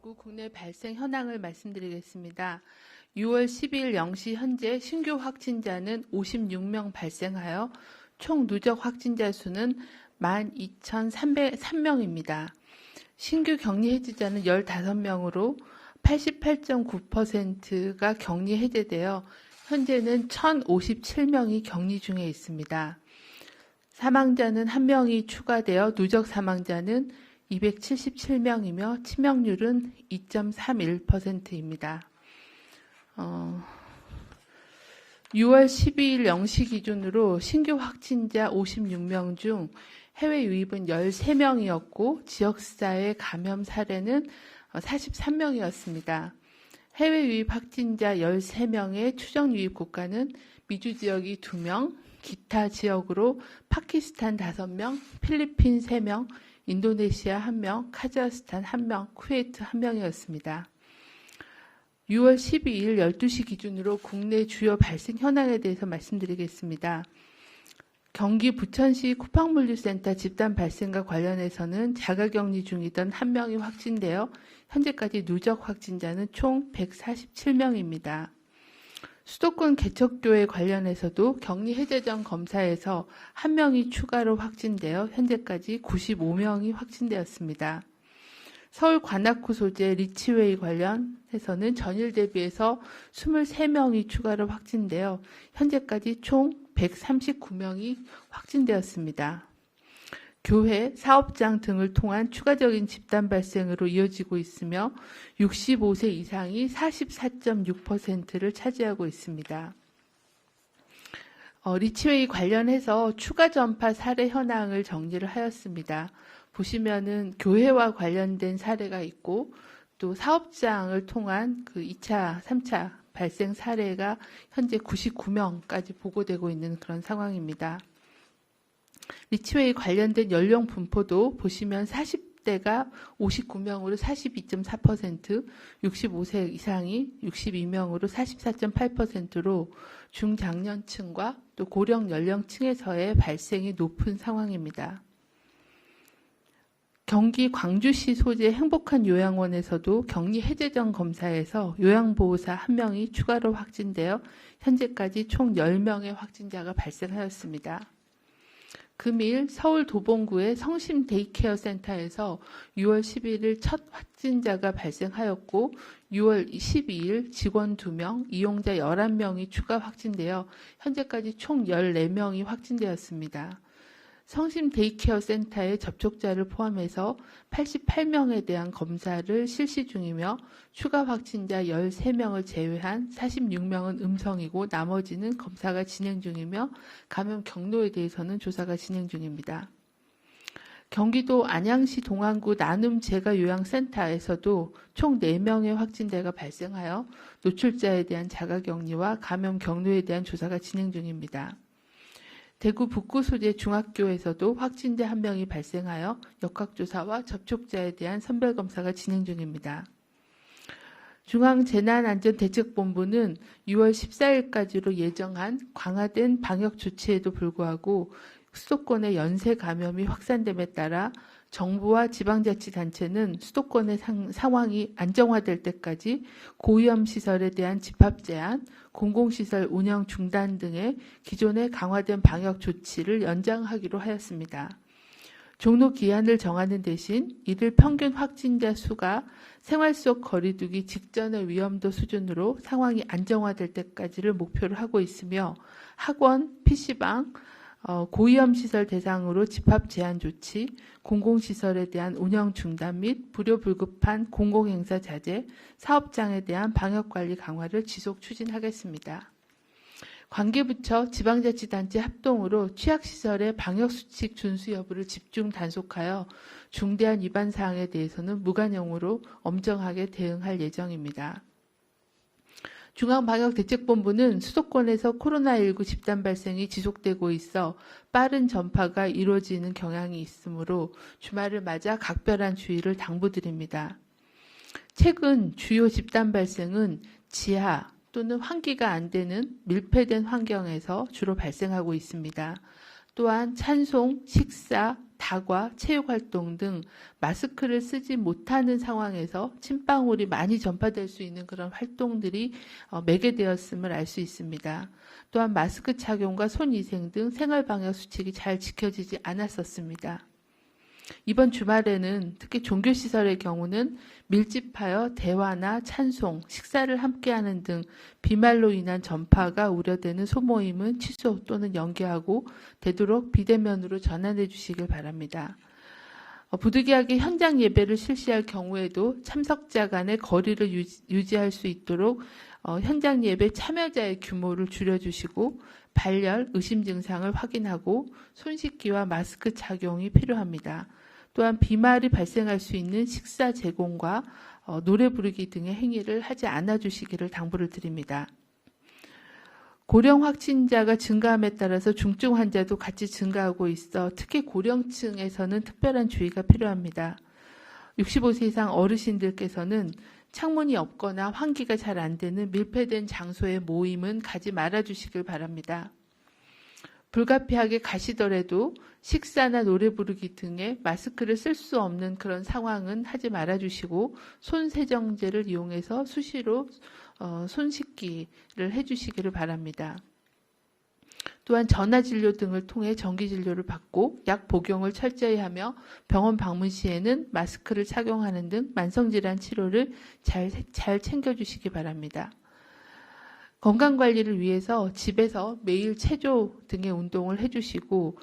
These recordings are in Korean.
코로나19 국내 발생 현황을 말씀드리겠습니다. 6월 12일 0시 현재 신규 확진자는 56명 발생하여 총 누적 확진자 수는 12,303명입니다. 신규 격리 해제자는 15명으로 88.9%가 격리 해제되어 현재는 1,057명이 격리 중에 있습니다. 사망자는 1명이 추가되어 누적 사망자는 277명이며 치명률은 2.31%입니다. 6월 12일 0시 기준으로 신규 확진자 56명 중 해외 유입은 13명이었고 지역사회 감염 사례는 43명이었습니다. 해외 유입 확진자 13명의 추정 유입 국가는 미주 지역이 2명, 기타 지역으로 파키스탄 5명, 필리핀 3명, 인도네시아 1명, 카자흐스탄 1명, 쿠웨이트 1명이었습니다. 6월 12일 12시 기준으로 국내 주요 발생 현황에 대해서 말씀드리겠습니다. 경기 부천시 쿠팡물류센터 집단 발생과 관련해서는 자가격리 중이던 1명이 확진되어 현재까지 누적 확진자는 총 147명입니다. 수도권 개척교회 관련해서도 격리 해제 전 검사에서 1명이 추가로 확진되어 현재까지 95명이 확진되었습니다. 서울 관악구 소재 리치웨이 관련해서는 전일 대비해서 23명이 추가로 확진되어 현재까지 총 139명이 확진되었습니다. 교회, 사업장 등을 통한 추가적인 집단 발생으로 이어지고 있으며 65세 이상이 44.6%를 차지하고 있습니다. 리치웨이 관련해서 추가 전파 사례 현황을 정리를 하였습니다. 보시면은 교회와 관련된 사례가 있고 또 사업장을 통한 그 2차, 3차 발생 사례가 현재 99명까지 보고되고 있는 그런 상황입니다. 리치웨이 관련된 연령 분포도 보시면 40대가 59명으로 42.4%, 65세 이상이 62명으로 44.8%로 중장년층과 또 고령 연령층에서의 발생이 높은 상황입니다. 경기 광주시 소재 행복한 요양원에서도 격리 해제 전 검사에서 요양보호사 1명이 추가로 확진되어 현재까지 총 10명의 확진자가 발생하였습니다. 금일 서울 도봉구의 성심 데이케어 센터에서 6월 11일 첫 확진자가 발생하였고 6월 12일 직원 2명, 이용자 11명이 추가 확진되어 현재까지 총 14명이 확진되었습니다. 성심 데이케어 센터의 접촉자를 포함해서 88명에 대한 검사를 실시 중이며 추가 확진자 13명을 제외한 46명은 음성이고 나머지는 검사가 진행 중이며 감염 경로에 대해서는 조사가 진행 중입니다. 경기도 안양시 동안구 나눔 재가요양센터에서도 총 4명의 확진자가 발생하여 노출자에 대한 자가격리와 감염 경로에 대한 조사가 진행 중입니다. 대구 북구 소재 중학교에서도 확진자 1명이 발생하여 역학조사와 접촉자에 대한 선별검사가 진행 중입니다. 중앙재난안전대책본부는 6월 14일까지로 예정한 강화된 방역조치에도 불구하고 수도권의 연쇄 감염이 확산됨에 따라 정부와 지방자치단체는 수도권의 상황이 안정화될 때까지 고위험시설에 대한 집합 제한, 공공시설 운영 중단 등의 기존의 강화된 방역 조치를 연장하기로 하였습니다. 종로 기한을 정하는 대신 이들 평균 확진자 수가 생활 속 거리두기 직전의 위험도 수준으로 상황이 안정화될 때까지를 목표로 하고 있으며 학원, PC방, 고위험시설 대상으로 집합 제한 조치, 공공시설에 대한 운영 중단 및 불효불급한 공공행사 자제, 사업장에 대한 방역관리 강화를 지속 추진하겠습니다. 관계부처 지방자치단체 합동으로 취약시설의 방역수칙 준수 여부를 집중 단속하여 중대한 위반 사항에 대해서는 무관용으로 엄정하게 대응할 예정입니다. 중앙방역대책본부는 수도권에서 코로나19 집단 발생이 지속되고 있어 빠른 전파가 이루어지는 경향이 있으므로 주말을 맞아 각별한 주의를 당부드립니다. 최근 주요 집단 발생은 지하 또는 환기가 안 되는 밀폐된 환경에서 주로 발생하고 있습니다. 또한 찬송, 식사, 다과, 체육활동 등 마스크를 쓰지 못하는 상황에서 침방울이 많이 전파될 수 있는 그런 활동들이 매개되었음을 알 수 있습니다. 또한 마스크 착용과 손위생 등 생활방역 수칙이 잘 지켜지지 않았었습니다. 이번 주말에는 특히 종교시설의 경우는 밀집하여 대화나 찬송, 식사를 함께하는 등 비말로 인한 전파가 우려되는 소모임은 취소 또는 연기하고 되도록 비대면으로 전환해 주시길 바랍니다. 부득이하게 현장 예배를 실시할 경우에도 참석자 간의 거리를 유지할 수 있도록 현장 예배 참여자의 규모를 줄여주시고 발열, 의심 증상을 확인하고 손 씻기와 마스크 착용이 필요합니다. 또한 비말이 발생할 수 있는 식사 제공과 노래 부르기 등의 행위를 하지 않아 주시기를 당부를 드립니다. 고령 확진자가 증가함에 따라서 중증 환자도 같이 증가하고 있어 특히 고령층에서는 특별한 주의가 필요합니다. 65세 이상 어르신들께서는 창문이 없거나 환기가 잘 안 되는 밀폐된 장소의 모임은 가지 말아 주시길 바랍니다. 불가피하게 가시더라도 식사나 노래 부르기 등의 마스크를 쓸 수 없는 그런 상황은 하지 말아 주시고 손 세정제를 이용해서 수시로 손 씻기를 해주시기를 바랍니다. 또한 전화진료 등을 통해 정기진료를 받고 약 복용을 철저히 하며 병원 방문 시에는 마스크를 착용하는 등 만성질환 치료를 잘 챙겨주시기 바랍니다. 건강관리를 위해서 집에서 매일 체조 등의 운동을 해주시고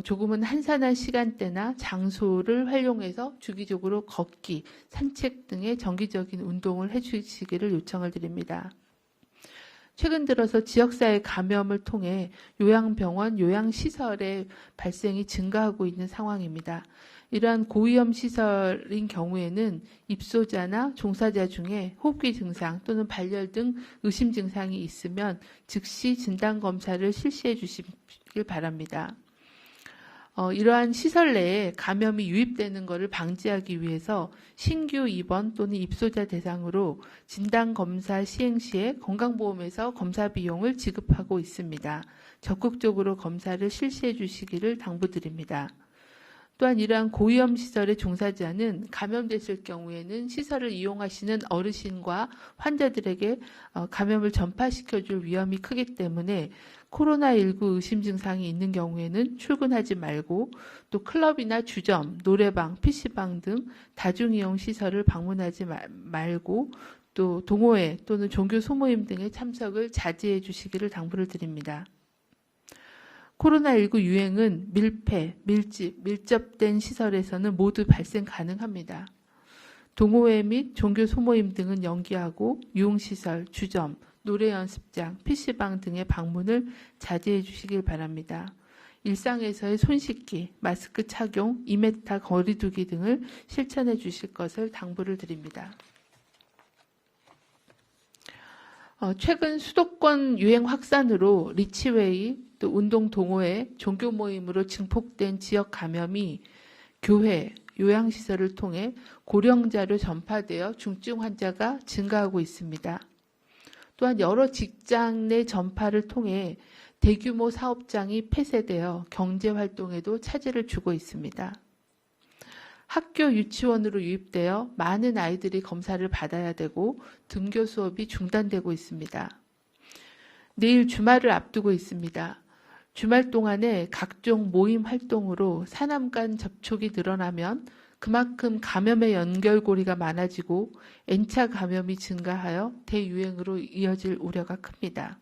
조금은 한산한 시간대나 장소를 활용해서 주기적으로 걷기, 산책 등의 정기적인 운동을 해주시기를 요청을 드립니다. 최근 들어서 지역사회 감염을 통해 요양병원, 요양시설의 발생이 증가하고 있는 상황입니다. 이러한 고위험 시설인 경우에는 입소자나 종사자 중에 호흡기 증상 또는 발열 등 의심 증상이 있으면 즉시 진단검사를 실시해 주시길 바랍니다. 이러한 시설 내에 감염이 유입되는 것을 방지하기 위해서 신규 입원 또는 입소자 대상으로 진단검사 시행 시에 건강보험에서 검사 비용을 지급하고 있습니다. 적극적으로 검사를 실시해 주시기를 당부드립니다. 또한 이러한 고위험 시설의 종사자는 감염됐을 경우에는 시설을 이용하시는 어르신과 환자들에게 감염을 전파시켜줄 위험이 크기 때문에 코로나19 의심 증상이 있는 경우에는 출근하지 말고 또 클럽이나 주점, 노래방, PC방 등 다중이용 시설을 방문하지 말고 또 동호회 또는 종교 소모임 등의 참석을 자제해 주시기를 당부를 드립니다. 코로나19 유행은 밀폐, 밀집, 밀접된 시설에서는 모두 발생 가능합니다. 동호회 및 종교 소모임 등은 연기하고 유흥시설, 주점, 노래 연습장, PC방 등의 방문을 자제해 주시길 바랍니다. 일상에서의 손 씻기, 마스크 착용, 2m 거리 두기 등을 실천해 주실 것을 당부를 드립니다. 최근 수도권 유행 확산으로 리치웨이, 또 운동 동호회, 종교 모임으로 증폭된 지역 감염이 교회, 요양시설을 통해 고령자로 전파되어 중증 환자가 증가하고 있습니다. 또한 여러 직장 내 전파를 통해 대규모 사업장이 폐쇄되어 경제활동에도 차질을 주고 있습니다. 학교 유치원으로 유입되어 많은 아이들이 검사를 받아야 되고 등교 수업이 중단되고 있습니다. 내일 주말을 앞두고 있습니다. 주말 동안에 각종 모임 활동으로 사람 간 접촉이 늘어나면 그만큼 감염의 연결고리가 많아지고 N차 감염이 증가하여 대유행으로 이어질 우려가 큽니다.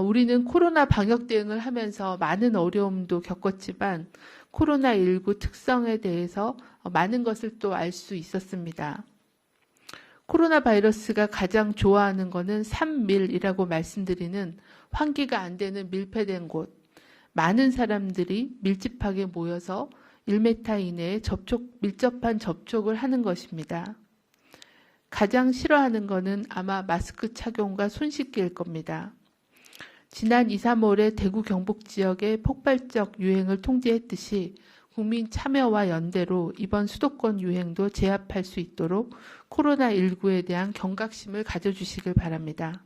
우리는 코로나 방역 대응을 하면서 많은 어려움도 겪었지만 코로나19 특성에 대해서 많은 것을 또 알 수 있었습니다. 코로나 바이러스가 가장 좋아하는 것은 3밀이라고 말씀드리는 환기가 안 되는 밀폐된 곳, 많은 사람들이 밀집하게 모여서 1m 이내에 밀접한 접촉을 하는 것입니다. 가장 싫어하는 것은 아마 마스크 착용과 손 씻기일 겁니다. 지난 2, 3월에 대구 경북 지역의 폭발적 유행을 통제했듯이 국민 참여와 연대로 이번 수도권 유행도 제압할 수 있도록 코로나19에 대한 경각심을 가져주시길 바랍니다.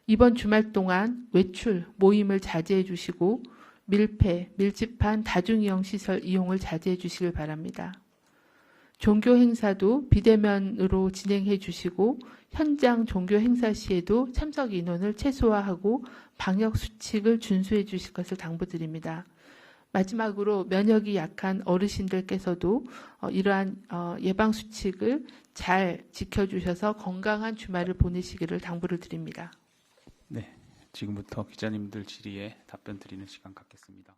이번 주말 동안 외출, 모임을 자제해 주시고 밀폐, 밀집한 다중이용 시설 이용을 자제해 주시길 바랍니다. 종교 행사도 비대면으로 진행해 주시고 현장 종교 행사 시에도 참석 인원을 최소화하고 방역 수칙을 준수해 주실 것을 당부드립니다. 마지막으로 면역이 약한 어르신들께서도 이러한 예방 수칙을 잘 지켜주셔서 건강한 주말을 보내시기를 당부를 드립니다. 네, 지금부터 기자님들 질의에 답변 드리는 시간 갖겠습니다.